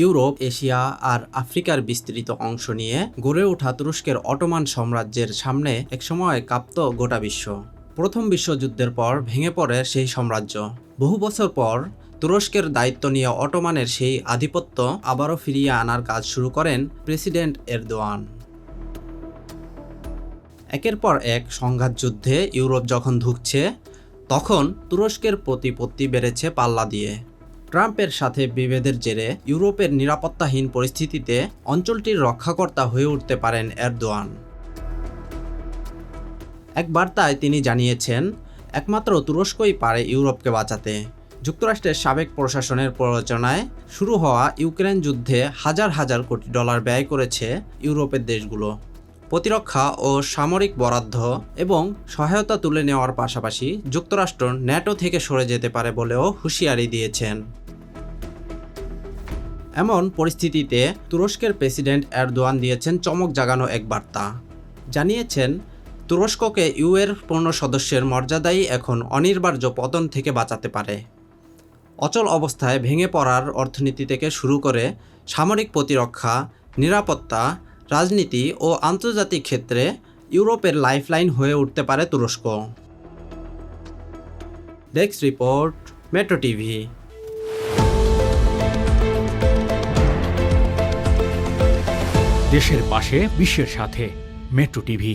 Europe, Asia আর আফ্রিকার বিস্তৃত অংশ নিয়ে গড়ে ওঠা তুরস্কের অটোমান সাম্রাজ্যের সামনে একসময় কাঁপত গোটা বিশ্ব। প্রথম বিশ্বযুদ্ধের পর ভেঙে পড়ে সেই সাম্রাজ্য। বহু বছর পর তুরস্কের দায়িত্ব নিয়ে অটোমানের সেই আধিপত্য আবারও ফিরিয়ে আনার কাজ শুরু করেন প্রেসিডেন্ট এরদোয়ান। একের পর এক সংঘাত যুদ্ধে ইউরোপ যখন ধুঁকছে, তখন তুরস্কের প্রতিপত্তি বেড়েছে পাল্লা দিয়ে। ট্রাম্পের সাথে বিভেদের জেরে ইউরোপের নিরাপত্তাহীন পরিস্থিতিতে অঞ্চলটির রক্ষাকর্তা হয়ে উঠতে পারেন এরদোয়ান। এক বার্তায় তিনি জানিয়েছেন, একমাত্র তুরস্কই পারে ইউরোপকে বাঁচাতে। যুক্তরাষ্ট্রের সাবেক প্রশাসনের প্ররোচনায় শুরু হওয়া ইউক্রেন যুদ্ধে হাজার হাজার কোটি ডলার ব্যয় করেছে ইউরোপের দেশগুলো। প্রতিরক্ষা ও সামরিক বরাদ্দ এবং সহায়তা তুলে নেওয়ার পাশাপাশি যুক্তরাষ্ট্র ন্যাটো থেকে সরে যেতে পারে বলেও হুঁশিয়ারি দিয়েছেন। এমন পরিস্থিতিতে তুরস্কের প্রেসিডেন্ট এরদোয়ান দিয়েছেন চমক জাগানো এক বার্তা। জানিয়েছেন, তুরস্ককে ইউএর পূর্ণ সদস্যের মর্যাদাই এখন অনিবার্য পতন থেকে বাঁচাতে পারে। অচল অবস্থায় ভেঙে পড়ার অর্থনীতি থেকে শুরু করে সামরিক প্রতিরক্ষা, নিরাপত্তা, রাজনীতি ও আন্তর্জাতিক ক্ষেত্রে ইউরোপের লাইফলাইন হয়ে উঠতে পারে তুরস্ক। Desk report, metro TV. দেশের পাশে, বিশ্বের সাথে। Metro TV.